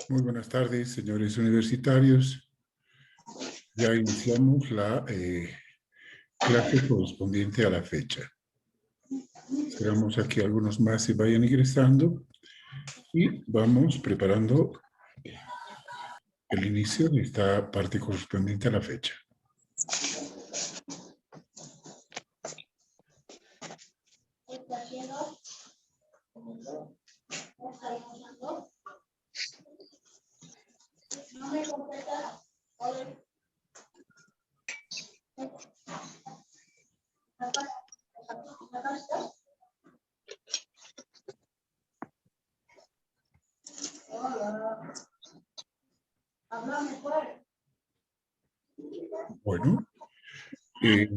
Muy buenas tardes, señores universitarios. Ya iniciamos la clase correspondiente a la fecha. Esperamos a que algunos más se vayan ingresando y vamos preparando el inicio de esta parte correspondiente a la fecha. Bueno,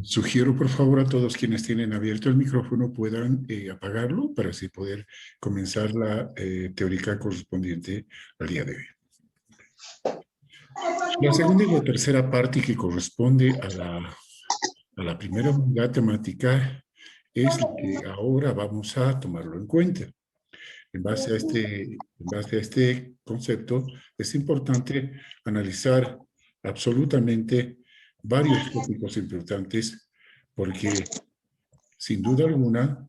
sugiero por favor a todos quienes tienen abierto el micrófono puedan apagarlo para así poder comenzar la teórica correspondiente al día de hoy. La segunda y la tercera parte que corresponde a la primera unidad temática es la que ahora vamos a tomarlo en cuenta. En base a este concepto, es importante analizar absolutamente varios tópicos importantes porque, sin duda alguna,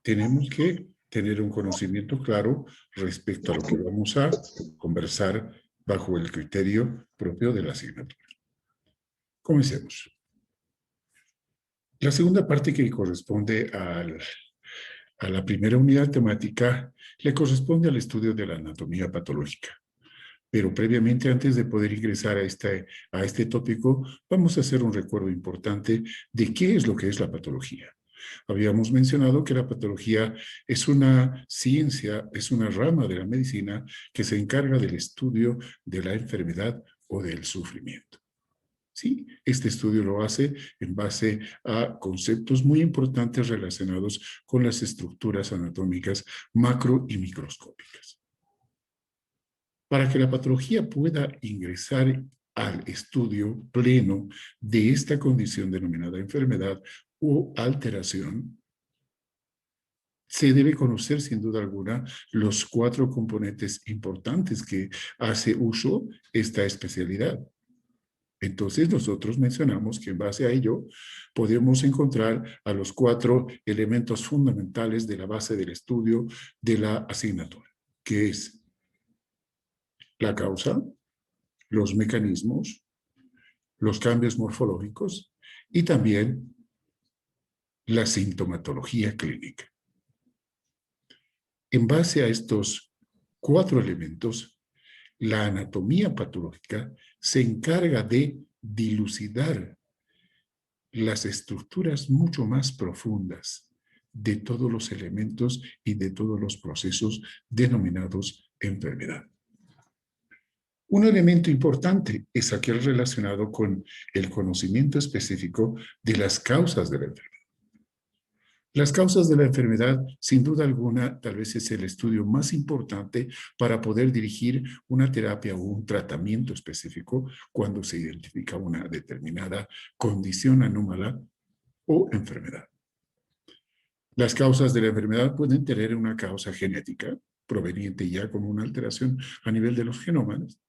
tenemos que tener un conocimiento claro respecto a lo que vamos a conversar bajo el criterio propio de la asignatura. Comencemos. La segunda parte que corresponde a la primera unidad temática le corresponde al estudio de la anatomía patológica. Pero previamente, antes de poder ingresar a este tópico, vamos a hacer un recuerdo importante de qué es lo que es la patología. Habíamos mencionado que la patología es una ciencia, es una rama de la medicina que se encarga del estudio de la enfermedad o del sufrimiento. Sí, este estudio lo hace en base a conceptos muy importantes relacionados con las estructuras anatómicas macro y microscópicas. Para que la patología pueda ingresar al estudio pleno de esta condición denominada enfermedad o alteración, se debe conocer sin duda alguna los 4 componentes importantes que hace uso esta especialidad. Entonces nosotros mencionamos que en base a ello podemos encontrar a los 4 elementos fundamentales de la base del estudio de la asignatura, que es la causa, los mecanismos, los cambios morfológicos y también la sintomatología clínica. En base a estos 4 elementos, la anatomía patológica se encarga de dilucidar las estructuras mucho más profundas de todos los elementos y de todos los procesos denominados enfermedad. Un elemento importante es aquel relacionado con el conocimiento específico de las causas de la enfermedad. Las causas de la enfermedad, sin duda alguna, tal vez es el estudio más importante para poder dirigir una terapia o un tratamiento específico cuando se identifica una determinada condición anómala o enfermedad. Las causas de la enfermedad pueden tener una causa genética, proveniente ya con una alteración a nivel de los genómanos.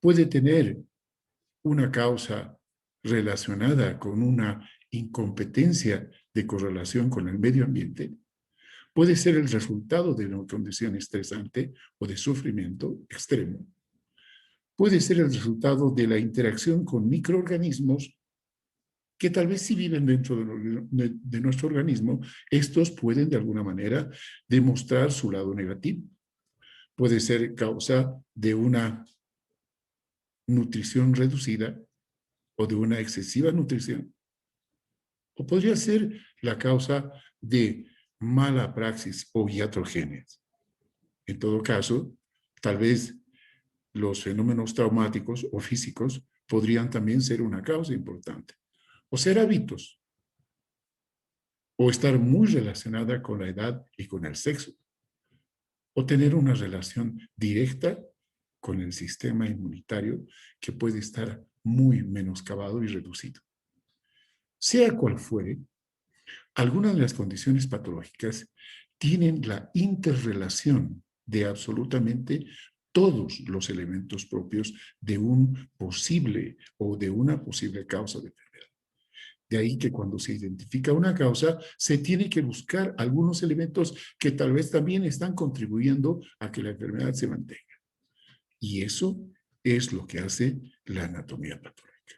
Puede tener una causa relacionada con una incompetencia de correlación con el medio ambiente. Puede ser el resultado de una condición estresante o de sufrimiento extremo. Puede ser el resultado de la interacción con microorganismos que tal vez si viven dentro de nuestro organismo, estos pueden de alguna manera demostrar su lado negativo. Puede ser causa de una nutrición reducida o de una excesiva nutrición. O podría ser la causa de mala praxis o iatrogenes. En todo caso, tal vez los fenómenos traumáticos o físicos podrían también ser una causa importante. O ser hábitos. O estar muy relacionada con la edad y con el sexo. O tener una relación directa con el sistema inmunitario que puede estar muy menoscabado y reducido. Sea cual fuere, Algunas de las condiciones patológicas tienen la interrelación de absolutamente todos los elementos propios de un posible o de una posible causa de enfermedad. De ahí que cuando se identifica una causa, se tiene que buscar algunos elementos que tal vez también están contribuyendo a que la enfermedad se mantenga. Y eso es lo que hace la anatomía patológica.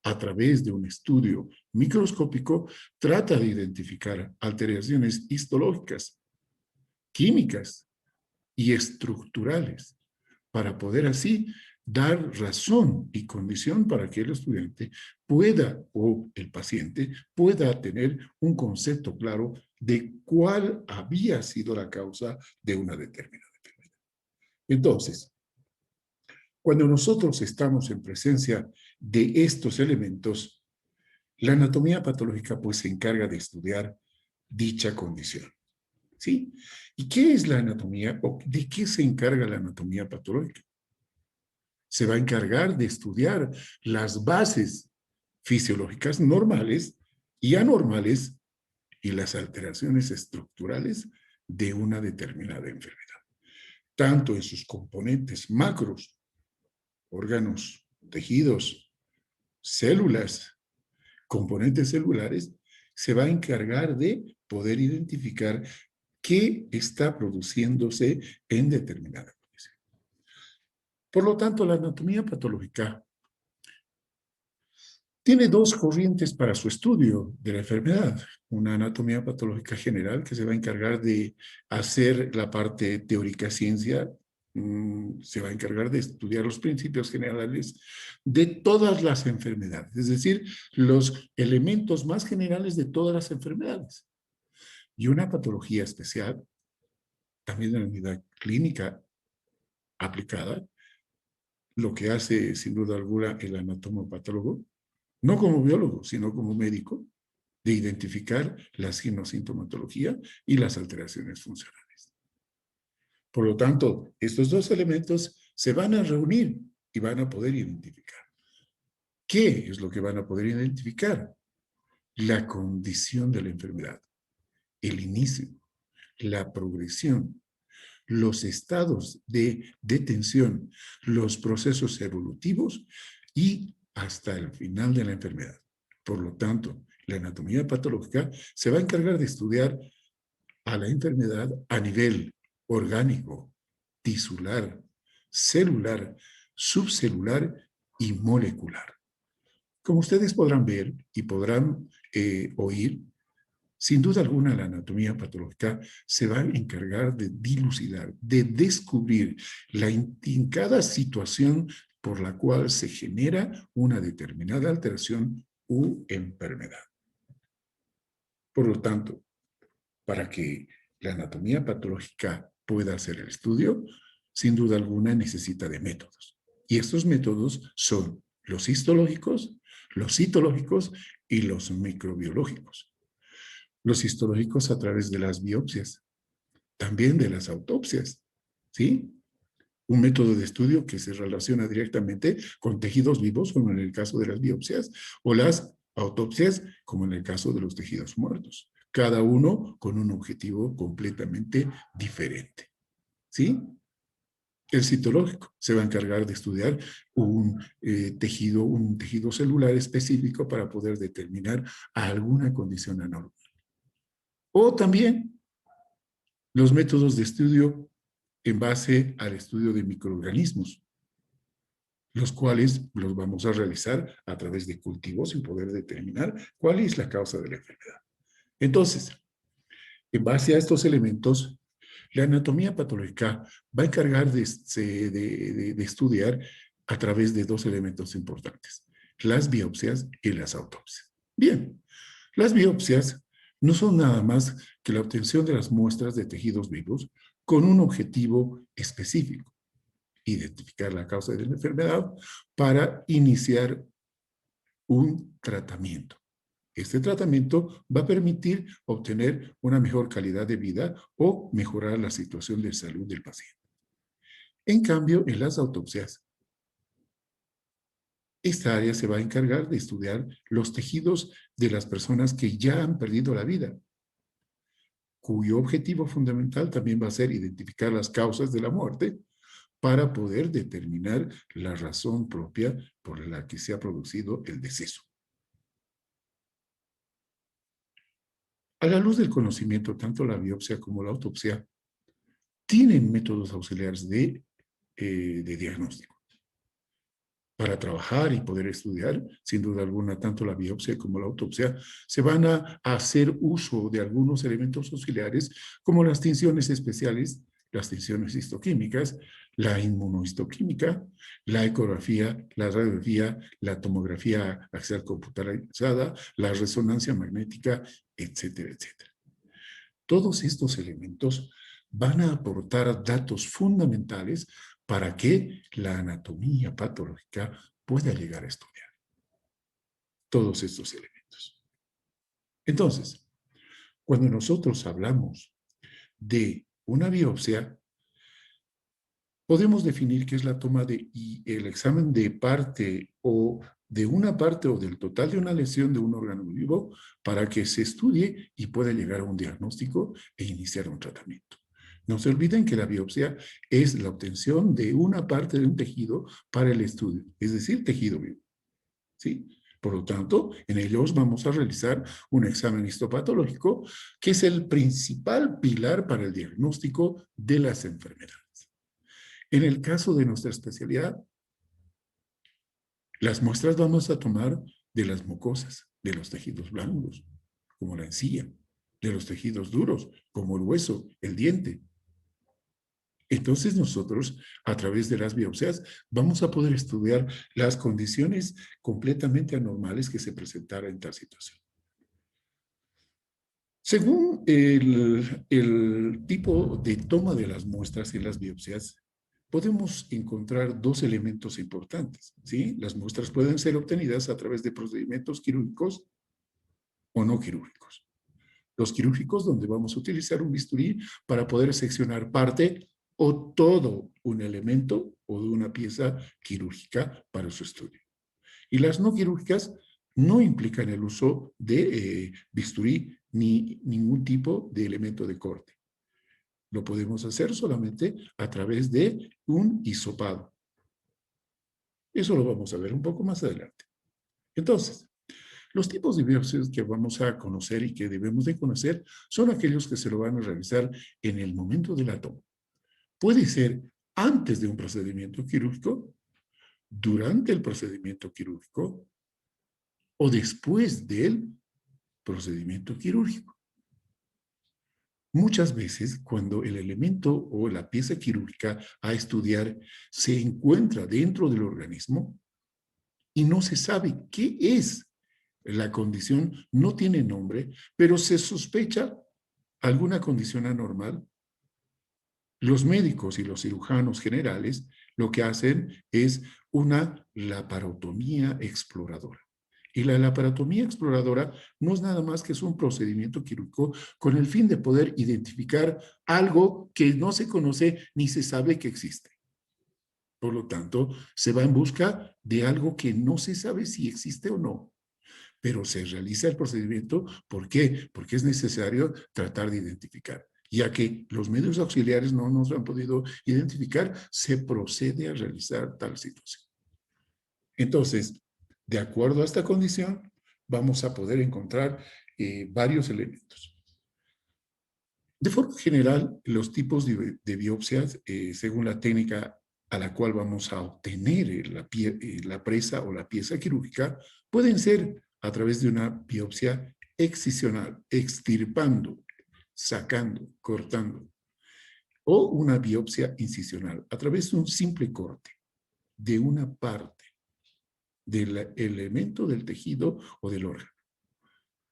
A través de un estudio microscópico, trata de identificar alteraciones histológicas, químicas y estructurales para poder así dar razón y condición para que el estudiante pueda o el paciente pueda tener un concepto claro de cuál había sido la causa de una determinada enfermedad. Entonces, cuando nosotros estamos en presencia de estos elementos, la anatomía patológica pues se encarga de estudiar dicha condición. ¿Sí? ¿Y qué es la anatomía o de qué se encarga la anatomía patológica? Se va a encargar de estudiar las bases fisiológicas normales y anormales y las alteraciones estructurales de una determinada enfermedad, tanto en sus componentes macros, órganos, tejidos, células, componentes celulares, se va a encargar de poder identificar qué está produciéndose en determinada condición. Por lo tanto, la anatomía patológica tiene dos corrientes para su estudio de la enfermedad. Una anatomía patológica general que se va a encargar de hacer la parte teórica ciencia, se va a encargar de estudiar los principios generales de todas las enfermedades, es decir, los elementos más generales de todas las enfermedades. Y una patología especial, también de la unidad clínica aplicada, lo que hace sin duda alguna el anatomopatólogo, no como biólogo, sino como médico, de identificar la sintomatología y las alteraciones funcionales. Por lo tanto, estos dos elementos se van a reunir y van a poder identificar. ¿Qué es lo que van a poder identificar? La condición de la enfermedad, el inicio, la progresión, los estados de detención, los procesos evolutivos y hasta el final de la enfermedad. Por lo tanto, la anatomía patológica se va a encargar de estudiar a la enfermedad a nivel orgánico, tisular, celular, subcelular y molecular. Como ustedes podrán ver y podrán oír, sin duda alguna, la anatomía patológica se va a encargar de dilucidar, de descubrir la intrincada situación por la cual se genera una determinada alteración u enfermedad. Por lo tanto, para que la anatomía patológica pueda hacer el estudio, sin duda alguna necesita de métodos. Y estos métodos son los histológicos, los citológicos y los microbiológicos. Los histológicos a través de las biopsias, también de las autopsias, ¿sí? Un método de estudio que se relaciona directamente con tejidos vivos, como en el caso de las biopsias, o las autopsias, como en el caso de los tejidos muertos. Cada uno con un objetivo completamente diferente, ¿sí? El citológico se va a encargar de estudiar un tejido celular específico para poder determinar alguna condición anormal. O también los métodos de estudio en base al estudio de microorganismos, los cuales los vamos a realizar a través de cultivos y poder determinar cuál es la causa de la enfermedad. Entonces, en base a estos elementos, la anatomía patológica va a encargar de estudiar a través de dos elementos importantes, las biopsias y las autopsias. Bien, las biopsias no son nada más que la obtención de las muestras de tejidos vivos con un objetivo específico, identificar la causa de la enfermedad para iniciar un tratamiento. Este tratamiento va a permitir obtener una mejor calidad de vida o mejorar la situación de salud del paciente. En cambio, en las autopsias, esta área se va a encargar de estudiar los tejidos de las personas que ya han perdido la vida, cuyo objetivo fundamental también va a ser identificar las causas de la muerte para poder determinar la razón propia por la que se ha producido el deceso. A la luz del conocimiento, tanto la biopsia como la autopsia tienen métodos auxiliares de diagnóstico. Para trabajar y poder estudiar, sin duda alguna, tanto la biopsia como la autopsia, se van a hacer uso de algunos elementos auxiliares como las tinciones especiales, las tinciones histoquímicas, la inmunohistoquímica, la ecografía, la radiografía, la tomografía axial computarizada, la resonancia magnética, etcétera, etcétera. Todos estos elementos van a aportar datos fundamentales para que la anatomía patológica pueda llegar a estudiar todos estos elementos. Entonces, cuando nosotros hablamos de una biopsia, podemos definir qué es la toma y el examen de parte o de una parte o del total de una lesión de un órgano vivo para que se estudie y pueda llegar a un diagnóstico e iniciar un tratamiento. No se olviden que la biopsia es la obtención de una parte de un tejido para el estudio, es decir, tejido vivo. ¿Sí? Por lo tanto, en ellos vamos a realizar un examen histopatológico que es el principal pilar para el diagnóstico de las enfermedades. En el caso de nuestra especialidad, las muestras vamos a tomar de las mucosas, de los tejidos blandos, como la encía, de los tejidos duros, como el hueso, el diente. Entonces nosotros, a través de las biopsias, vamos a poder estudiar las condiciones completamente anormales que se presentaran en tal situación. Según el tipo de toma de las muestras en las biopsias, podemos encontrar dos elementos importantes, ¿sí? Las muestras pueden ser obtenidas a través de procedimientos quirúrgicos o no quirúrgicos. Los quirúrgicos, donde vamos a utilizar un bisturí para poder seccionar parte o todo un elemento o de una pieza quirúrgica para su estudio. Y las no quirúrgicas no implican el uso de bisturí ni ningún tipo de elemento de corte. Lo podemos hacer solamente a través de un hisopado. Eso lo vamos a ver un poco más adelante. Entonces, los tipos de biopsias que vamos a conocer y que debemos de conocer son aquellos que se lo van a realizar en el momento de la toma. Puede ser antes de un procedimiento quirúrgico, durante el procedimiento quirúrgico o después del procedimiento quirúrgico. Muchas veces, cuando el elemento o la pieza quirúrgica a estudiar se encuentra dentro del organismo y no se sabe qué es la condición, no tiene nombre, pero se sospecha alguna condición anormal, los médicos y los cirujanos generales lo que hacen es una laparotomía exploradora. Y la laparotomía exploradora no es nada más que es un procedimiento quirúrgico con el fin de poder identificar algo que no se conoce ni se sabe que existe. Por lo tanto, se va en busca de algo que no se sabe si existe o no, pero se realiza el procedimiento. ¿Por qué? Porque es necesario tratar de identificar. Ya que los medios auxiliares no nos han podido identificar, se procede a realizar tal situación. Entonces, de acuerdo a esta condición, vamos a poder encontrar varios elementos. De forma general, los tipos de biopsias, según la técnica a la cual vamos a obtener la presa o la pieza quirúrgica, pueden ser a través de una biopsia excisional, extirpando, sacando, cortando, o una biopsia incisional, a través de un simple corte de una parte del elemento del tejido o del órgano,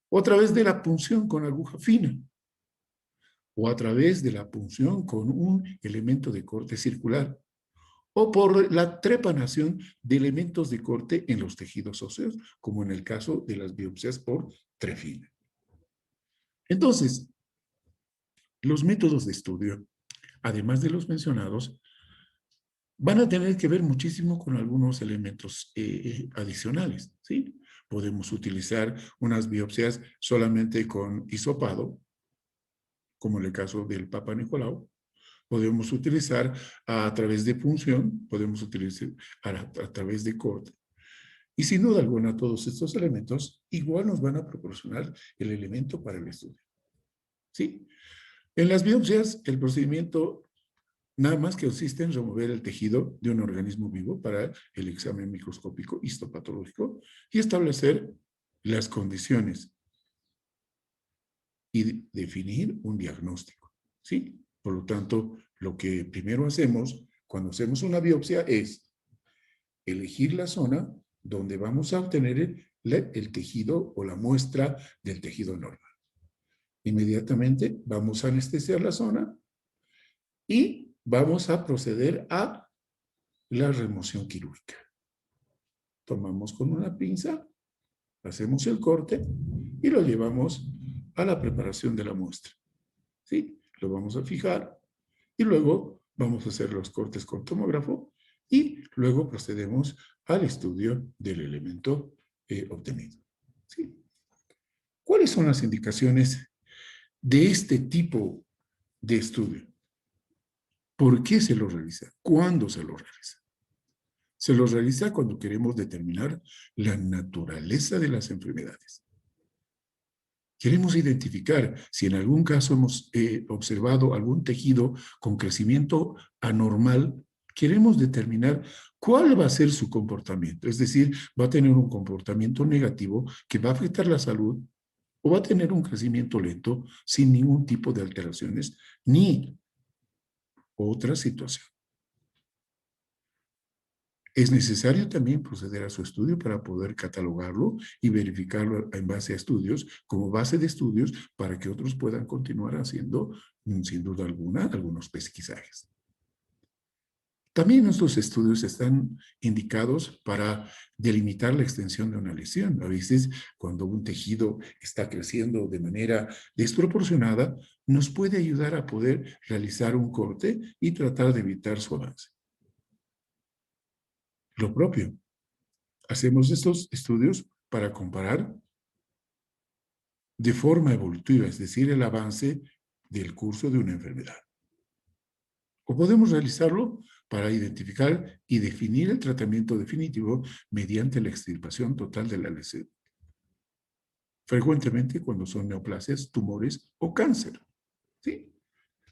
o a través de la punción con aguja fina, o a través de la punción con un elemento de corte circular, o por la trepanación de elementos de corte en los tejidos óseos, como en el caso de las biopsias por trefina. Entonces, los métodos de estudio, además de los mencionados, van a tener que ver muchísimo con algunos elementos adicionales, ¿sí? Podemos utilizar unas biopsias solamente con hisopado, como en el caso del Papa Nicolau. Podemos utilizar a través de punción, podemos utilizar a través de corte. Y sin duda alguna, todos estos elementos igual nos van a proporcionar el elemento para el estudio. ¿Sí? En las biopsias, el procedimiento nada más que consiste en remover el tejido de un organismo vivo para el examen microscópico histopatológico y establecer las condiciones y definir un diagnóstico. ¿Sí? Por lo tanto, lo que primero hacemos cuando hacemos una biopsia es elegir la zona donde vamos a obtener el tejido o la muestra del tejido normal. Inmediatamente vamos a anestesiar la zona y vamos a proceder a la remoción quirúrgica. Tomamos con una pinza, hacemos el corte y lo llevamos a la preparación de la muestra. ¿Sí? Lo vamos a fijar y luego vamos a hacer los cortes con tomógrafo y luego procedemos al estudio del elemento obtenido. ¿Sí? ¿Cuáles son las indicaciones de este tipo de estudio? ¿Por qué se lo realiza? ¿Cuándo se lo realiza? Se lo realiza cuando queremos determinar la naturaleza de las enfermedades. Queremos identificar si en algún caso hemos observado algún tejido con crecimiento anormal. Queremos determinar cuál va a ser su comportamiento. Es decir, va a tener un comportamiento negativo que va a afectar la salud o va a tener un crecimiento lento sin ningún tipo de alteraciones ni otra situación. Es necesario también proceder a su estudio para poder catalogarlo y verificarlo en base a estudios, como base de estudios, para que otros puedan continuar haciendo, sin duda alguna, algunos pesquisajes. También nuestros estudios están indicados para delimitar la extensión de una lesión. A veces, cuando un tejido está creciendo de manera desproporcionada, nos puede ayudar a poder realizar un corte y tratar de evitar su avance. Lo propio, hacemos estos estudios para comparar de forma evolutiva, es decir, el avance del curso de una enfermedad. O podemos realizarlo para identificar y definir el tratamiento definitivo mediante la extirpación total de la lesión. Frecuentemente cuando son neoplasias, tumores o cáncer. ¿Sí?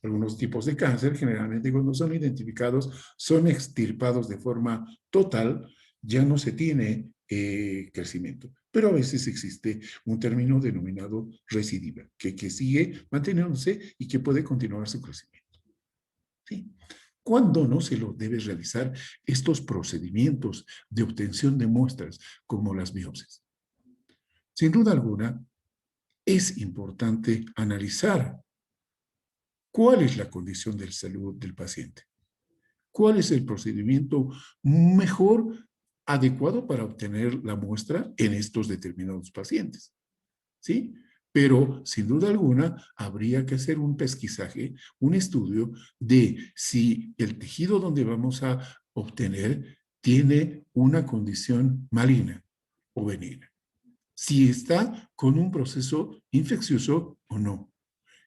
Algunos tipos de cáncer, generalmente cuando son identificados, son extirpados de forma total, ya no se tiene crecimiento. Pero a veces existe un término denominado recidiva, que sigue manteniéndose y que puede continuar su crecimiento. ¿Sí? ¿Cuándo no se lo debe realizar estos procedimientos de obtención de muestras como las biopsias? Sin duda alguna, es importante analizar cuál es la condición de salud del paciente. ¿Cuál es el procedimiento mejor adecuado para obtener la muestra en estos determinados pacientes? ¿Sí? Pero, sin duda alguna, habría que hacer un pesquisaje, un estudio de si el tejido donde vamos a obtener tiene una condición maligna o benigna. Si está con un proceso infeccioso o no.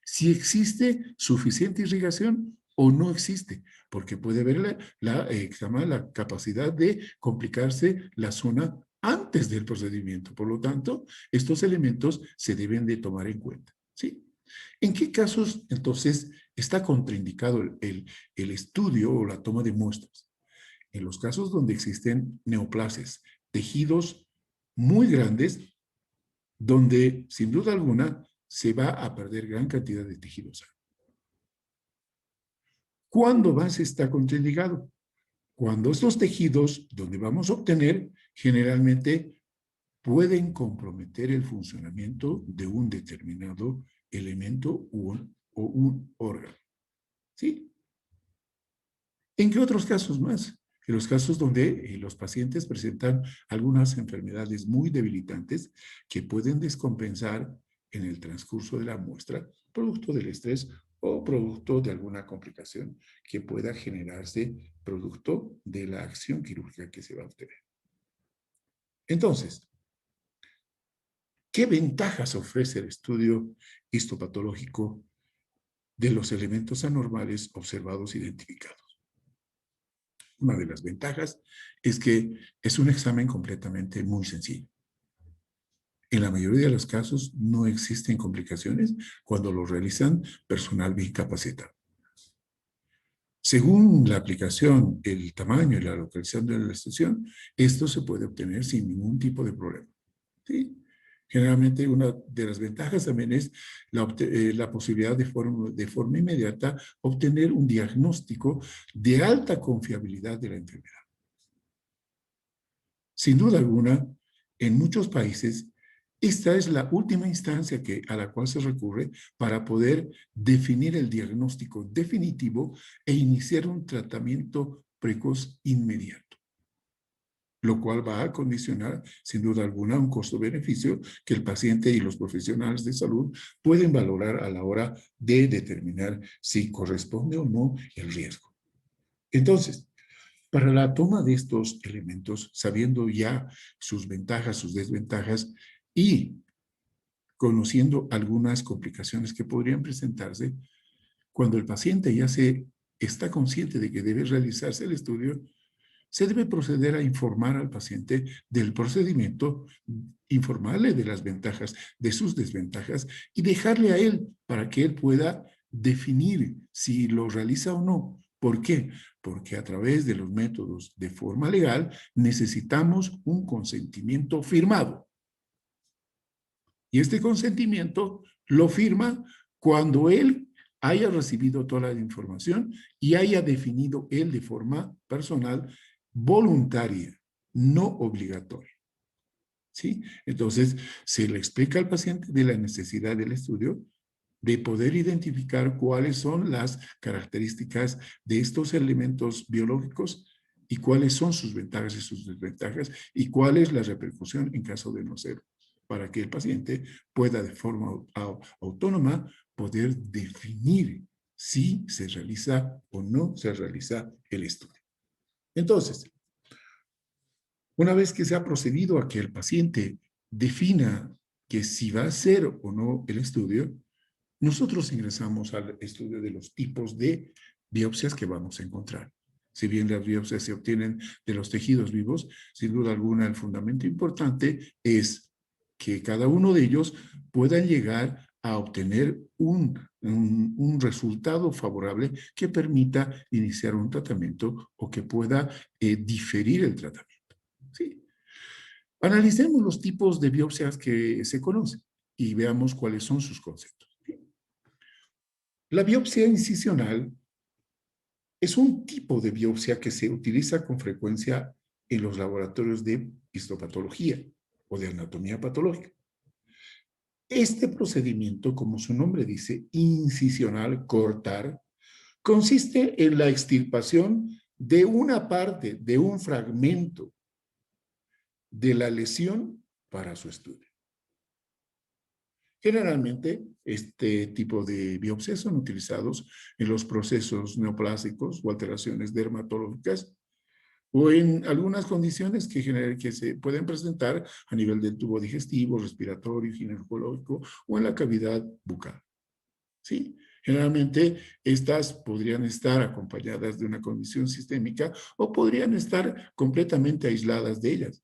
Si existe suficiente irrigación o no existe, porque puede haber la capacidad de complicarse la zona antes del procedimiento. Por lo tanto, estos elementos se deben de tomar en cuenta. ¿Sí? ¿En qué casos, entonces, está contraindicado el estudio o la toma de muestras? En los casos donde existen neoplasias, tejidos muy grandes, donde, sin duda alguna, se va a perder gran cantidad de tejido sano. ¿Cuándo más está contraindicado? Cuando estos tejidos, donde vamos a obtener, generalmente pueden comprometer el funcionamiento de un determinado elemento o un órgano. ¿Sí? ¿En qué otros casos más? En los casos donde los pacientes presentan algunas enfermedades muy debilitantes que pueden descompensar en el transcurso de la muestra, producto del estrés o producto de alguna complicación que pueda generarse producto de la acción quirúrgica que se va a obtener. Entonces, ¿qué ventajas ofrece el estudio histopatológico de los elementos anormales observados e identificados? Una de las ventajas es que es un examen completamente muy sencillo. En la mayoría de los casos no existen complicaciones cuando lo realizan personal bien capacitado. Según la aplicación, el tamaño y la localización de la estación, esto se puede obtener sin ningún tipo de problema. ¿Sí? Generalmente una de las ventajas también es la posibilidad de forma inmediata obtener un diagnóstico de alta confiabilidad de la enfermedad. Sin duda alguna, en muchos países, esta es la última instancia a la cual se recurre para poder definir el diagnóstico definitivo e iniciar un tratamiento precoz inmediato, lo cual va a condicionar, sin duda alguna, un costo-beneficio que el paciente y los profesionales de salud pueden valorar a la hora de determinar si corresponde o no el riesgo. Entonces, para la toma de estos elementos, sabiendo ya sus ventajas, sus desventajas y conociendo algunas complicaciones que podrían presentarse, cuando el paciente ya está consciente de que debe realizarse el estudio, se debe proceder a informar al paciente del procedimiento, informarle de las ventajas, de sus desventajas y dejarle a él para que él pueda definir si lo realiza o no. ¿Por qué? Porque a través de los métodos de forma legal necesitamos un consentimiento firmado. Y este consentimiento lo firma cuando él haya recibido toda la información y haya definido él de forma personal, voluntaria, no obligatoria. ¿Sí? Entonces, se le explica al paciente de la necesidad del estudio, de poder identificar cuáles son las características de estos elementos biológicos y cuáles son sus ventajas y sus desventajas y cuál es la repercusión en caso de no ser, para que el paciente pueda de forma autónoma poder definir si se realiza o no se realiza el estudio. Entonces, una vez que se ha procedido a que el paciente defina que si va a hacer o no el estudio, nosotros ingresamos al estudio de los tipos de biopsias que vamos a encontrar. Si bien las biopsias se obtienen de los tejidos vivos, sin duda alguna el fundamento importante es que cada uno de ellos pueda llegar a obtener un resultado favorable que permita iniciar un tratamiento o que pueda diferir el tratamiento. ¿Sí? Analicemos los tipos de biopsias que se conocen y veamos cuáles son sus conceptos. La biopsia incisional es un tipo de biopsia que se utiliza con frecuencia en los laboratorios de histopatología o de anatomía patológica. Este procedimiento, como su nombre dice, incisional, cortar, consiste en la extirpación de una parte, de un fragmento de la lesión para su estudio. Generalmente, este tipo de biopsias son utilizados en los procesos neoplásicos o alteraciones dermatológicas o en algunas condiciones que se pueden presentar a nivel del tubo digestivo, respiratorio, ginecológico o en la cavidad bucal. ¿Sí? Generalmente, estas podrían estar acompañadas de una condición sistémica o podrían estar completamente aisladas de ellas.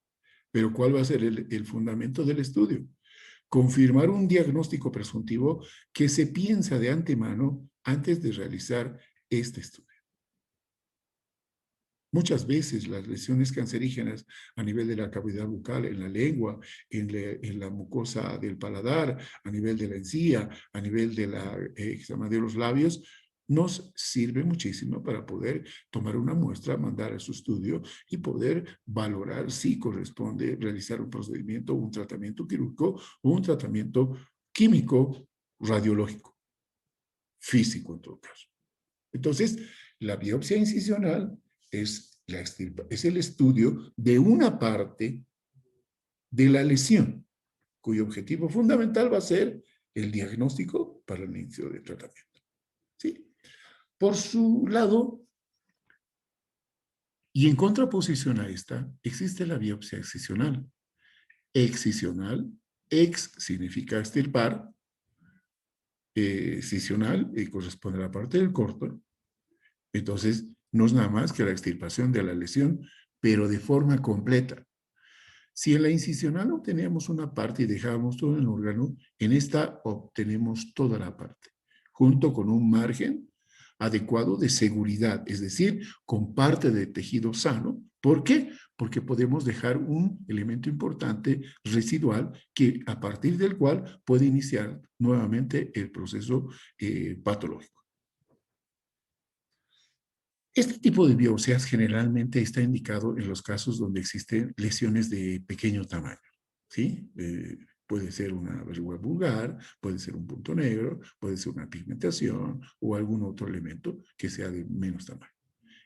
Pero ¿cuál va a ser el fundamento del estudio? Confirmar un diagnóstico presuntivo que se piensa de antemano antes de realizar este estudio. Muchas veces las lesiones cancerígenas a nivel de la cavidad bucal, en la lengua, en la mucosa del paladar, a nivel de la encía, a nivel de de los labios, nos sirve muchísimo para poder tomar una muestra, mandar a su estudio y poder valorar si corresponde realizar un procedimiento, un tratamiento quirúrgico o un tratamiento químico radiológico, físico en todo caso. Entonces, la biopsia incisional es el estudio de una parte de la lesión, cuyo objetivo fundamental va a ser el diagnóstico para el inicio del tratamiento. Por su lado, y en contraposición a esta, existe la biopsia excisional. Excisional, ex significa extirpar, excisional corresponde a la parte del corto. Entonces, no es nada más que la extirpación de la lesión, pero de forma completa. Si en la incisional obteníamos una parte y dejábamos todo el órgano, en esta obtenemos toda la parte, junto con un margen adecuado de seguridad, es decir, con parte de tejido sano. ¿Por qué? Porque podemos dejar un elemento importante residual que a partir del cual puede iniciar nuevamente el proceso patológico. Este tipo de biopsias generalmente está indicado en los casos donde existen lesiones de pequeño tamaño, ¿sí? Puede ser una verruga vulgar, puede ser un punto negro, puede ser una pigmentación o algún otro elemento que sea de menos tamaño.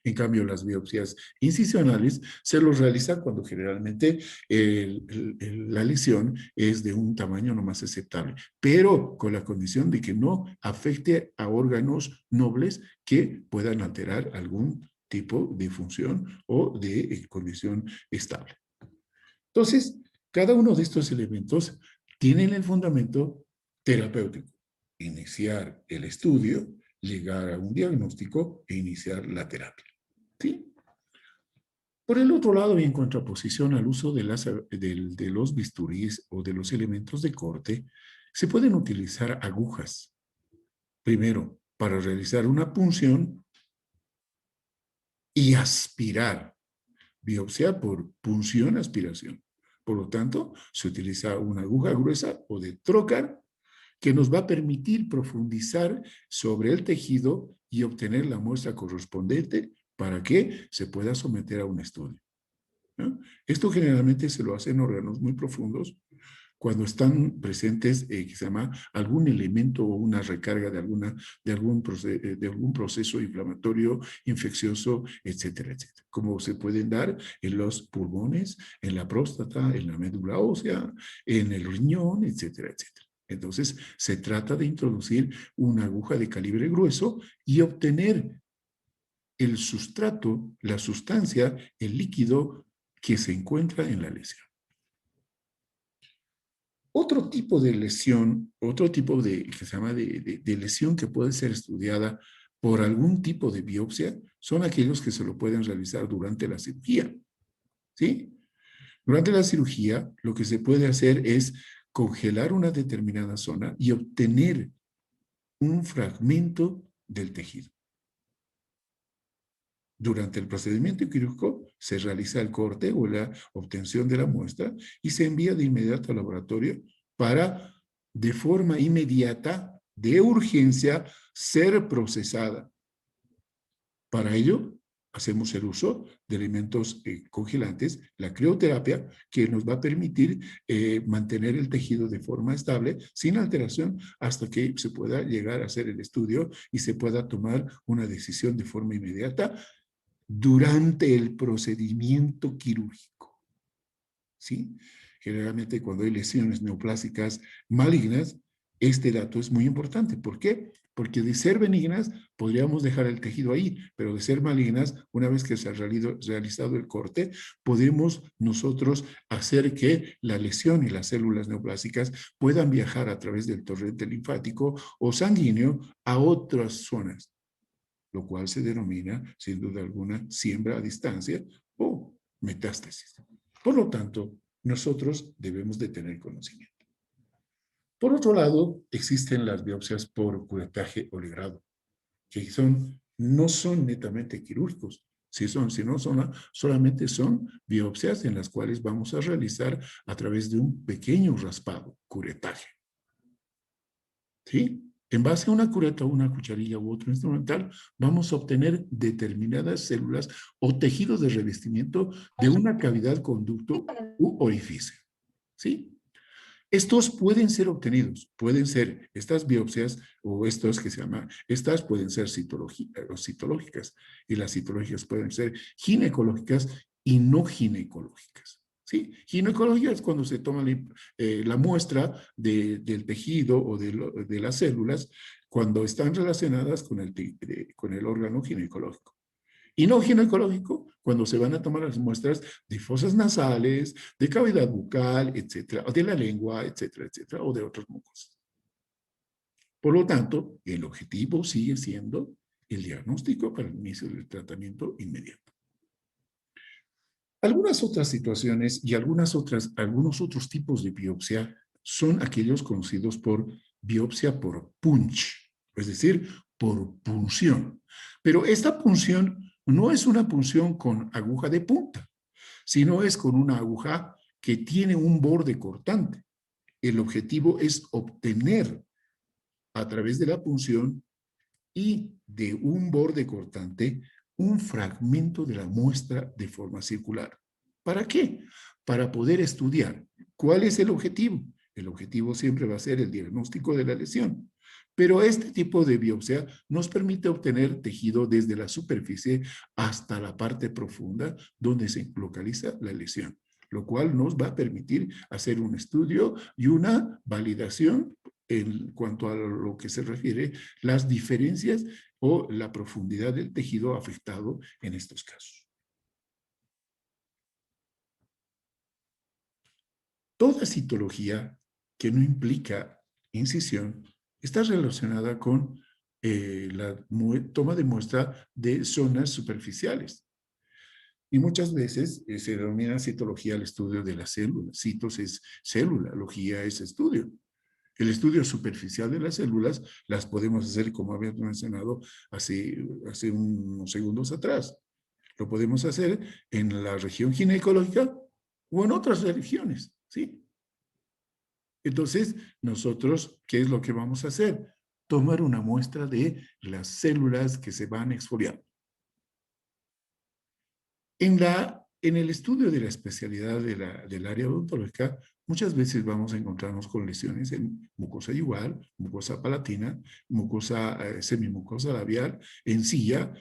En cambio, las biopsias incisionales se los realizan cuando generalmente la lesión es de un tamaño no más aceptable, pero con la condición de que no afecte a órganos nobles que puedan alterar algún tipo de función o de condición estable. Entonces, cada uno de estos elementos tienen el fundamento terapéutico. Iniciar el estudio, llegar a un diagnóstico e iniciar la terapia. ¿Sí? Por el otro lado, y en contraposición al uso de los bisturís o de los elementos de corte, se pueden utilizar agujas. Primero, para realizar una punción y aspirar. Biopsia por punción, aspiración. Por lo tanto, se utiliza una aguja gruesa o de trocar que nos va a permitir profundizar sobre el tejido y obtener la muestra correspondiente para que se pueda someter a un estudio, ¿no? Esto generalmente se lo hacen órganos muy profundos cuando están presentes, que se llama algún elemento o una recarga de algún proceso inflamatorio, infeccioso, etcétera, etcétera. Como se pueden dar en los pulmones, en la próstata, en la médula ósea, en el riñón, etcétera, etcétera. Entonces, se trata de introducir una aguja de calibre grueso y obtener el sustrato, la sustancia, el líquido que se encuentra en la lesión. Otro tipo de lesión, otro tipo que se llama de lesión que puede ser estudiada por algún tipo de biopsia, son aquellos que se lo pueden realizar durante la cirugía, ¿sí? Durante la cirugía, lo que se puede hacer es congelar una determinada zona y obtener un fragmento del tejido. Durante el procedimiento quirúrgico se realiza el corte o la obtención de la muestra y se envía de inmediato al laboratorio para, de forma inmediata, de urgencia, ser procesada. Para ello, hacemos el uso de elementos congelantes, la crioterapia, que nos va a permitir mantener el tejido de forma estable, sin alteración, hasta que se pueda llegar a hacer el estudio y se pueda tomar una decisión de forma inmediata durante el procedimiento quirúrgico, ¿sí? Generalmente cuando hay lesiones neoplásicas malignas, este dato es muy importante. ¿Por qué? Porque de ser benignas podríamos dejar el tejido ahí, pero de ser malignas, una vez que se ha realizado el corte, podemos nosotros hacer que la lesión y las células neoplásicas puedan viajar a través del torrente linfático o sanguíneo a otras zonas, lo cual se denomina, sin duda alguna, siembra a distancia o metástasis. Por lo tanto, nosotros debemos de tener conocimiento. Por otro lado, existen las biopsias por curetaje o legrado, que no son netamente quirúrgicos, sino solamente son biopsias en las cuales vamos a realizar a través de un pequeño raspado, curetaje. ¿Sí? En base a una cureta, una cucharilla u otro instrumental, vamos a obtener determinadas células o tejidos de revestimiento de una cavidad, conducto u orificio. ¿Sí? Estos pueden ser obtenidos, pueden ser estas biopsias o estos que se llaman, estas pueden ser citológicas y las citológicas pueden ser ginecológicas y no ginecológicas. ¿Sí? Ginecología es cuando se toma la muestra del tejido o de las células cuando están relacionadas con el órgano ginecológico. Y no ginecológico, cuando se van a tomar las muestras de fosas nasales, de cavidad bucal, etcétera, o de la lengua, etcétera, etcétera, o de otras mucosas. Por lo tanto, el objetivo sigue siendo el diagnóstico para el inicio del tratamiento inmediato. Algunas otras situaciones y algunos otros tipos de biopsia son aquellos conocidos por biopsia por punch, es decir, por punción. Pero esta punción no es una punción con aguja de punta, sino es con una aguja que tiene un borde cortante. El objetivo es obtener a través de la punción y de un borde cortante un fragmento de la muestra de forma circular. ¿Para qué? Para poder estudiar. ¿Cuál es el objetivo? El objetivo siempre va a ser el diagnóstico de la lesión. Pero este tipo de biopsia nos permite obtener tejido desde la superficie hasta la parte profunda donde se localiza la lesión, lo cual nos va a permitir hacer un estudio y una validación en cuanto a lo que se refiere las diferencias o la profundidad del tejido afectado en estos casos. Toda citología que no implica incisión está relacionada con la toma de muestra de zonas superficiales. Y muchas veces se denomina citología el estudio de las células. Citos es célula, logía es estudio. El estudio superficial de las células las podemos hacer, como habíamos mencionado hace unos segundos atrás. Lo podemos hacer en la región ginecológica o en otras regiones, ¿sí? Entonces, nosotros, ¿qué es lo que vamos a hacer? Tomar una muestra de las células que se van exfoliando. En el estudio de la especialidad del área odontológica, muchas veces vamos a encontrarnos con lesiones en mucosa yugal, mucosa palatina, mucosa semimucosa labial, encía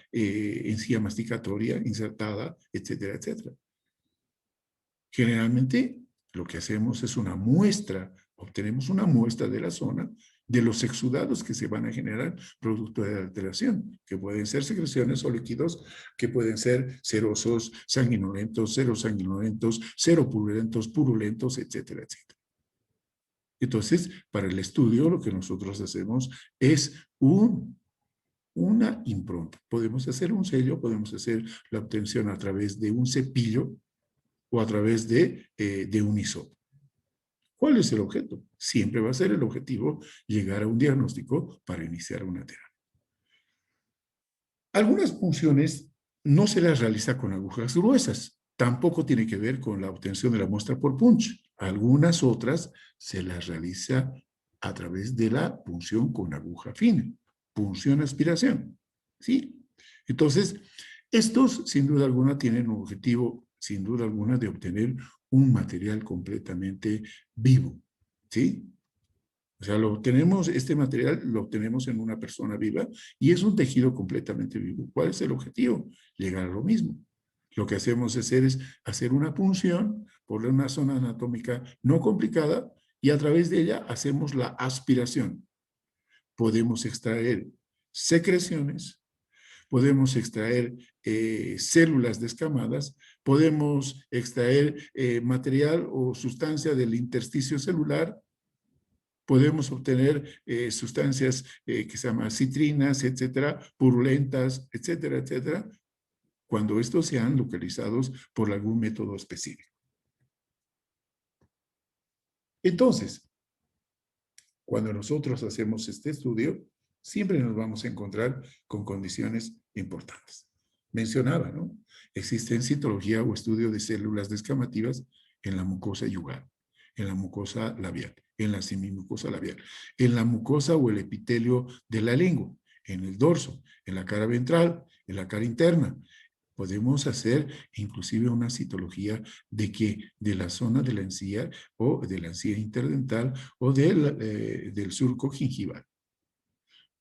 masticatoria, insertada, etcétera, etcétera. Generalmente, lo que hacemos es una muestra, obtenemos una muestra de la zona, de los exudados que se van a generar producto de la alteración, que pueden ser secreciones o líquidos, que pueden ser serosos, sanguinolentos, serosanguinolentos, seropurulentos, purulentos, etcétera, etcétera. Entonces, para el estudio, lo que nosotros hacemos es una impronta. Podemos hacer un sello, podemos hacer la obtención a través de un cepillo o a través de un hisopo. ¿Cuál es el objeto? Siempre va a ser el objetivo llegar a un diagnóstico para iniciar una terapia. Algunas punciones no se las realiza con agujas gruesas. Tampoco tiene que ver con la obtención de la muestra por punch. Algunas otras se las realiza a través de la punción con aguja fina. Punción-aspiración. ¿Sí? Entonces, estos, sin duda alguna, tienen un objetivo, sin duda alguna, de obtener un material completamente vivo, ¿sí? O sea, este material lo obtenemos en una persona viva y es un tejido completamente vivo. ¿Cuál es el objetivo? Llegar a lo mismo. Lo que hacemos es hacer una punción por una zona anatómica no complicada y a través de ella hacemos la aspiración. Podemos extraer secreciones, podemos extraer células descamadas, podemos extraer material o sustancia del intersticio celular, podemos obtener sustancias que se llaman citrinas, etcétera, purulentas, etcétera, etcétera, cuando estos sean localizados por algún método específico. Entonces, cuando nosotros hacemos este estudio, siempre nos vamos a encontrar con condiciones importantes. Mencionaba, ¿no? Existe citología o estudio de células descamativas en la mucosa yugal, en la mucosa labial, en la semimucosa labial, en la mucosa o el epitelio de la lengua, en el dorso, en la cara ventral, en la cara interna. Podemos hacer inclusive una citología de la zona de la encía o de la encía interdental o del surco gingival.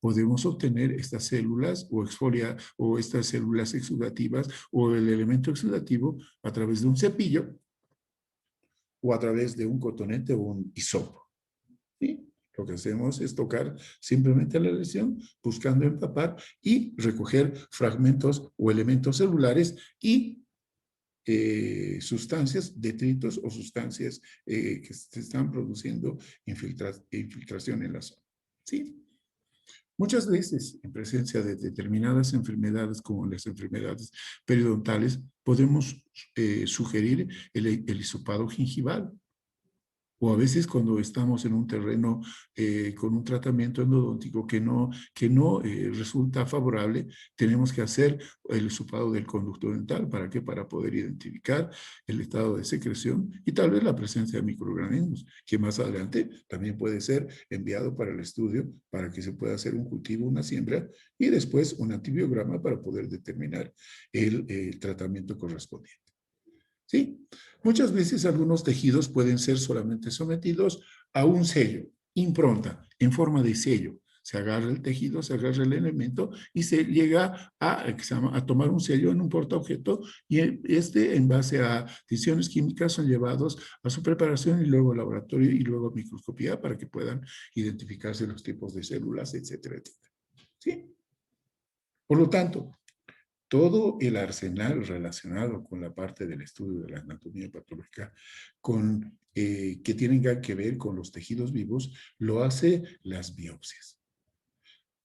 Podemos obtener estas células o estas células exudativas o el elemento exudativo a través de un cepillo o a través de un cotonete o un hisopo. ¿Sí? Lo que hacemos es tocar simplemente la lesión, buscando empapar y recoger fragmentos o elementos celulares y sustancias, detritos o sustancias que se están produciendo infiltración en la zona. ¿Sí? Muchas veces, en presencia de determinadas enfermedades, como las enfermedades periodontales, podemos sugerir el hisopado gingival. O a veces cuando estamos en un terreno con un tratamiento endodóntico que no resulta favorable, tenemos que hacer el hisopado del conducto dental. ¿Para qué? Para poder identificar el estado de secreción y tal vez la presencia de microorganismos, que más adelante también puede ser enviado para el estudio para que se pueda hacer un cultivo, una siembra y después un antibiograma para poder determinar el tratamiento correspondiente. ¿Sí? Muchas veces algunos tejidos pueden ser solamente sometidos a un sello, impronta, en forma de sello. Se agarra el tejido, se agarra el elemento y se llega a tomar un sello en un portaobjeto y en base a decisiones químicas son llevados a su preparación y luego al laboratorio y luego a microscopía para que puedan identificarse los tipos de células, etcétera, etcétera. ¿Sí? Por lo tanto, todo el arsenal relacionado con la parte del estudio de la anatomía patológica que tienen que ver con los tejidos vivos, lo hace las biopsias.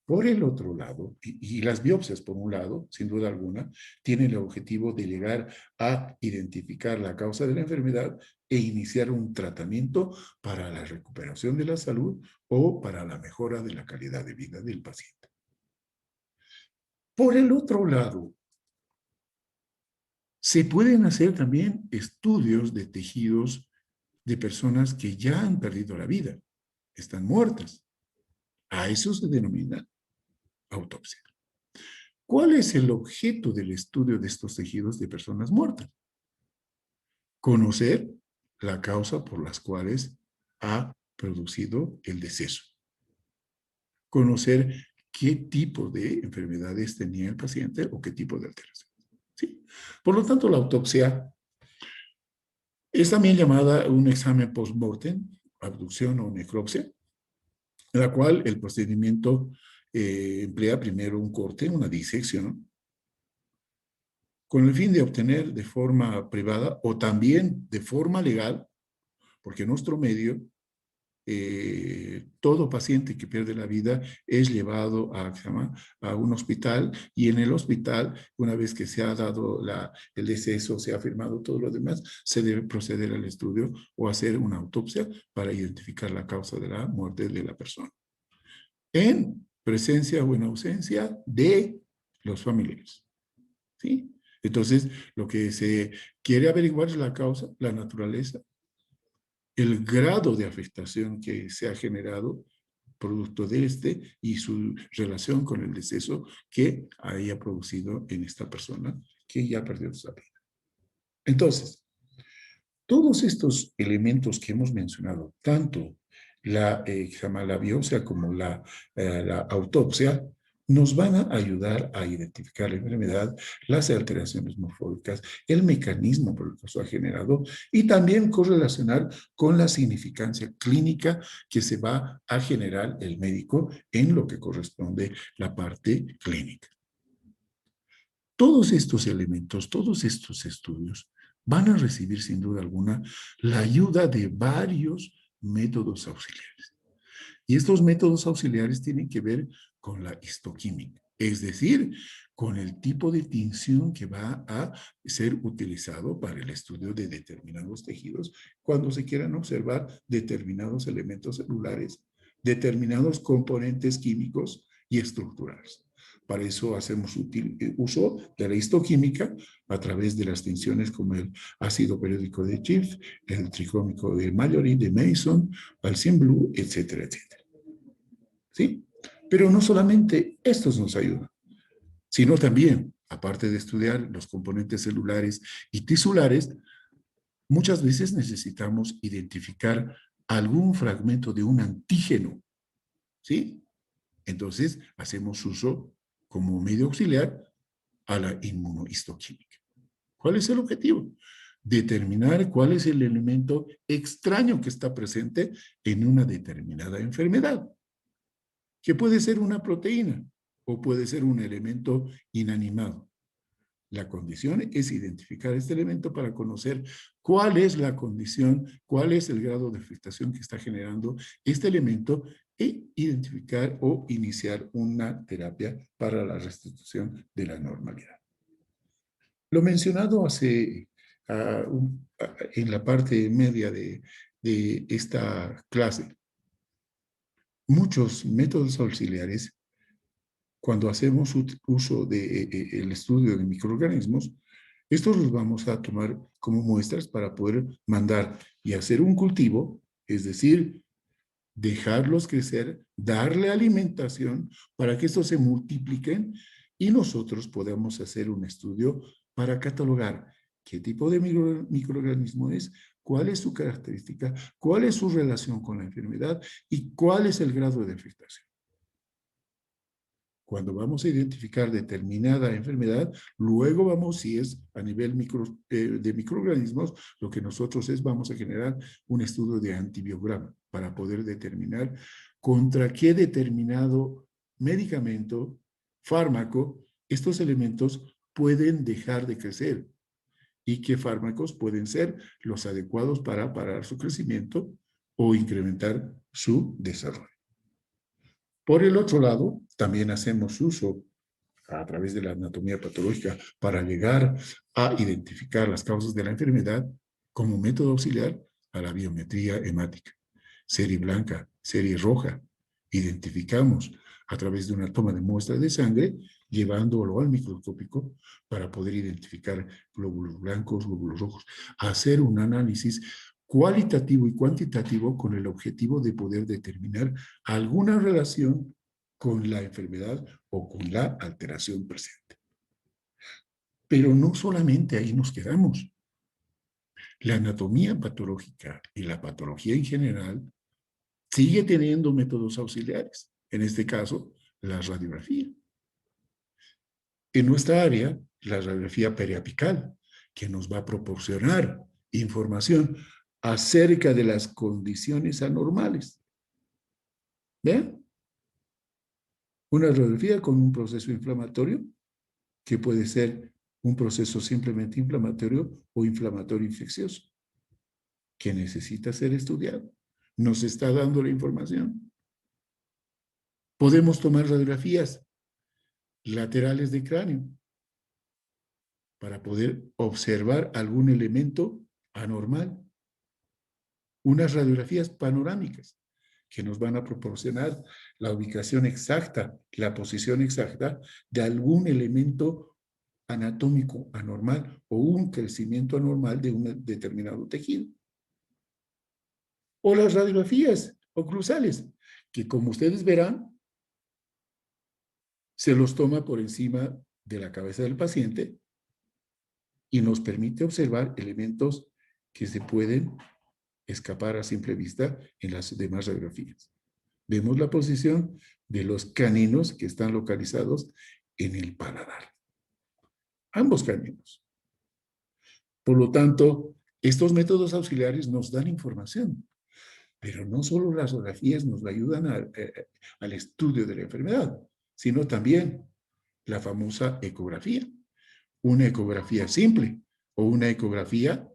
Por el otro lado, y las biopsias por un lado, sin duda alguna, tienen el objetivo de llegar a identificar la causa de la enfermedad e iniciar un tratamiento para la recuperación de la salud o para la mejora de la calidad de vida del paciente. Por el otro lado, se pueden hacer también estudios de tejidos de personas que ya han perdido la vida, están muertas. A eso se denomina autopsia. ¿Cuál es el objeto del estudio de estos tejidos de personas muertas? Conocer la causa por las cuales ha producido el deceso. Conocer qué tipo de enfermedades tenía el paciente o qué tipo de alteración. ¿Sí? Por lo tanto, la autopsia es también llamada un examen post-mortem, abducción o necropsia, en la cual el procedimiento emplea primero un corte, una disección, con el fin de obtener de forma privada o también de forma legal, porque en nuestro medio todo paciente que pierde la vida es llevado a un hospital y en el hospital, una vez que se ha dado el deceso, se ha firmado todo lo demás, se debe proceder al estudio o hacer una autopsia para identificar la causa de la muerte de la persona. En presencia o en ausencia de los familiares. ¿Sí? Entonces, lo que se quiere averiguar es la causa, la naturaleza, el grado de afectación que se ha generado producto de y su relación con el deceso que haya producido en esta persona que ya perdió su vida. Entonces, todos estos elementos que hemos mencionado, tanto la biopsia como la autopsia, nos van a ayudar a identificar la enfermedad, las alteraciones morfológicas, el mecanismo por el que se ha generado y también correlacionar con la significancia clínica que se va a generar el médico en lo que corresponde la parte clínica. Todos estos elementos, todos estos estudios van a recibir sin duda alguna la ayuda de varios métodos auxiliares. Y estos métodos auxiliares tienen que ver con la histoquímica, es decir, con el tipo de tinción que va a ser utilizado para el estudio de determinados tejidos cuando se quieran observar determinados elementos celulares, determinados componentes químicos y estructurales. Para eso hacemos uso de la histoquímica a través de las tinciones como el ácido periódico de Schiff, el tricómico de Mallory, de Mason, Balsam Blue, etcétera, etcétera. ¿Sí? Pero no solamente estos nos ayudan, sino también, aparte de estudiar los componentes celulares y tisulares, muchas veces necesitamos identificar algún fragmento de un antígeno. ¿Sí? Entonces, hacemos uso como medio auxiliar a la inmunohistoquímica. ¿Cuál es el objetivo? determinar cuál es el elemento extraño que está presente en una determinada enfermedad, que puede ser una proteína o puede ser un elemento inanimado. La condición es identificar este elemento para conocer cuál es la condición, cuál es el grado de afectación que está generando este elemento e identificar o iniciar una terapia para la restitución de la normalidad. Lo mencionado en la parte media de esta clase, muchos métodos auxiliares, cuando hacemos uso del estudio de microorganismos, estos los vamos a tomar como muestras para poder mandar y hacer un cultivo, es decir, dejarlos crecer, darle alimentación para que estos se multipliquen y nosotros podamos hacer un estudio para catalogar qué tipo de microorganismo es, cuál es su característica, cuál es su relación con la enfermedad y cuál es el grado de afectación. Cuando vamos a identificar determinada enfermedad, luego vamos, si es a nivel de microorganismos, lo que nosotros vamos a generar un estudio de antibiograma para poder determinar contra qué determinado medicamento, fármaco, estos elementos pueden dejar de crecer y qué fármacos pueden ser los adecuados para parar su crecimiento o incrementar su desarrollo. Por el otro lado, también hacemos uso a través de la anatomía patológica para llegar a identificar las causas de la enfermedad como método auxiliar a la biometría hemática. Serie blanca, serie roja. Identificamos a través de una toma de muestra de sangre, llevándolo al microscópico para poder identificar glóbulos blancos, glóbulos rojos, hacer un análisis cualitativo y cuantitativo con el objetivo de poder determinar alguna relación con la enfermedad o con la alteración presente. Pero no solamente ahí nos quedamos. La anatomía patológica y la patología en general sigue teniendo métodos auxiliares. En este caso, la radiografía. En nuestra área, la radiografía periapical, que nos va a proporcionar información acerca de las condiciones anormales. ¿Ven? Una radiografía con un proceso inflamatorio, que puede ser un proceso simplemente inflamatorio o inflamatorio infeccioso, que necesita ser estudiado. Nos está dando la información. Podemos tomar radiografías laterales de cráneo para poder observar algún elemento anormal. Unas radiografías panorámicas que nos van a proporcionar la ubicación exacta, la posición exacta de algún elemento anatómico anormal o un crecimiento anormal de un determinado tejido. O las radiografías oclusales, que como ustedes verán, se los toma por encima de la cabeza del paciente y nos permite observar elementos que se pueden escapar a simple vista en las demás radiografías. Vemos la posición de los caninos que están localizados en el paladar. Ambos caninos. Por lo tanto, estos métodos auxiliares nos dan información, pero no solo las radiografías nos ayudan al estudio de la enfermedad, sino también la famosa ecografía. Una ecografía simple o una ecografía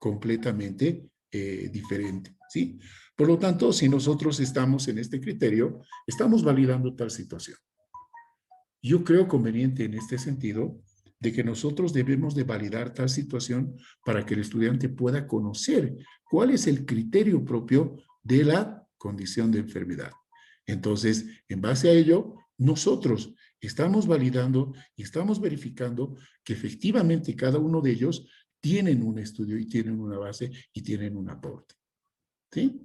completamente diferente, ¿sí? Por lo tanto, si nosotros estamos en este criterio, estamos validando tal situación. Yo creo conveniente en este sentido de que nosotros debemos de validar tal situación para que el estudiante pueda conocer cuál es el criterio propio de la condición de enfermedad. Entonces, en base a ello, nosotros estamos validando y estamos verificando que efectivamente cada uno de ellos tienen un estudio y tienen una base y tienen un aporte. ¿Sí?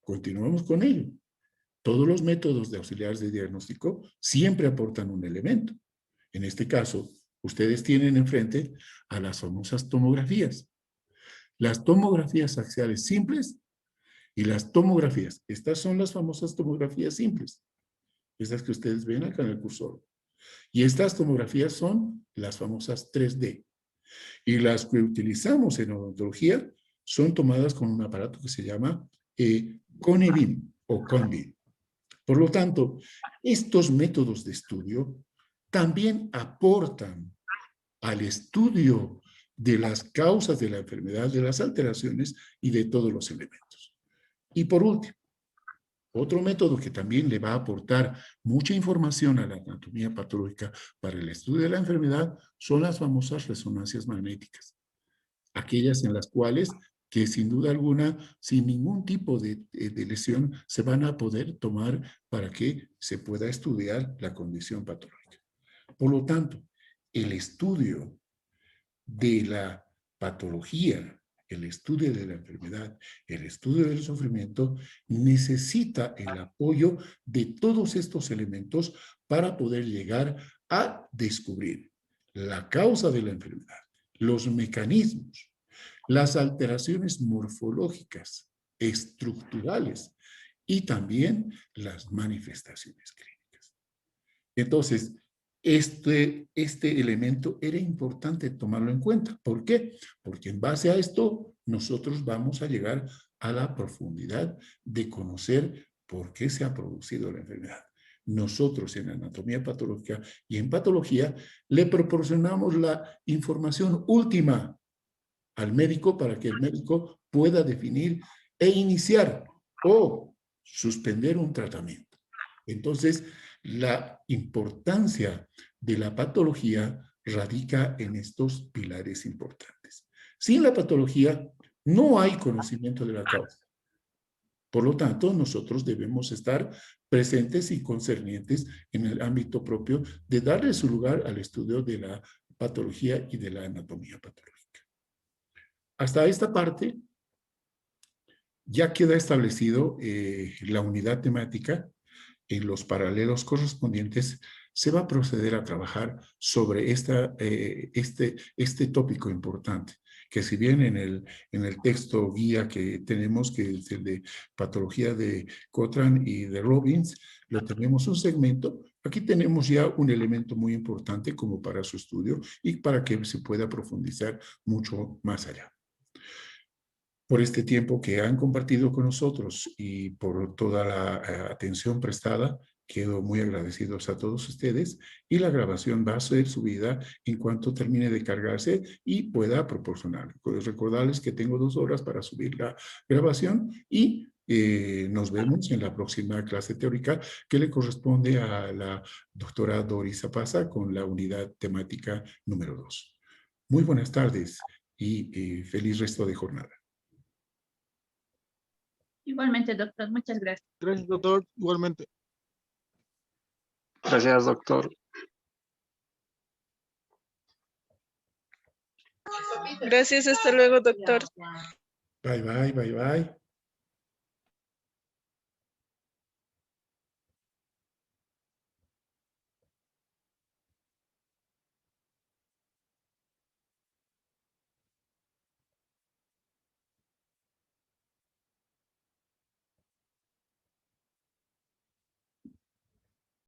Continuamos con ello. Todos los métodos de auxiliares de diagnóstico siempre aportan un elemento. En este caso, ustedes tienen enfrente a las famosas tomografías. Las tomografías axiales simples y las tomografías. Estas son las famosas tomografías simples. Estas que ustedes ven acá en el cursor. Y estas tomografías son las famosas 3D. Y las que utilizamos en odontología son tomadas con un aparato que se llama CONEBIM o CONBIM. Por lo tanto, estos métodos de estudio también aportan al estudio de las causas de la enfermedad, de las alteraciones y de todos los elementos. Y por último, otro método que también le va a aportar mucha información a la anatomía patológica para el estudio de la enfermedad son las famosas resonancias magnéticas. Aquellas en las cuales, que sin duda alguna, sin ningún tipo de lesión, se van a poder tomar para que se pueda estudiar la condición patológica. Por lo tanto, el estudio de la patología, el estudio de la enfermedad, el estudio del sufrimiento, necesita el apoyo de todos estos elementos para poder llegar a descubrir la causa de la enfermedad, los mecanismos, las alteraciones morfológicas, estructurales y también las manifestaciones clínicas. Entonces, este elemento era importante tomarlo en cuenta. ¿Por qué? Porque en base a esto nosotros vamos a llegar a la profundidad de conocer por qué se ha producido la enfermedad. Nosotros en anatomía patológica y en patología le proporcionamos la información última al médico para que el médico pueda definir e iniciar o suspender un tratamiento. Entonces, la importancia de la patología radica en estos pilares importantes. Sin la patología no hay conocimiento de la causa. Por lo tanto, nosotros debemos estar presentes y concernientes en el ámbito propio de darle su lugar al estudio de la patología y de la anatomía patológica. Hasta esta parte ya queda establecido la unidad temática. En los paralelos correspondientes se va a proceder a trabajar sobre este tópico importante, que si bien en el texto guía que tenemos, que es el de patología de Cotran y de Robbins, lo tenemos un segmento. Aquí tenemos ya un elemento muy importante como para su estudio y para que se pueda profundizar mucho más allá. Por este tiempo que han compartido con nosotros y por toda la atención prestada, quedo muy agradecidos a todos ustedes y la grabación va a ser subida en cuanto termine de cargarse y pueda proporcionar. Recordarles que tengo 2 horas para subir la grabación y nos vemos en la próxima clase teórica que le corresponde a la doctora Doris Zapasa con la unidad temática número 2. Muy buenas tardes y feliz resto de jornada. Igualmente, doctor, muchas gracias. Gracias, doctor. Igualmente. Gracias, doctor. Gracias, hasta luego, doctor. Bye, bye, bye, bye.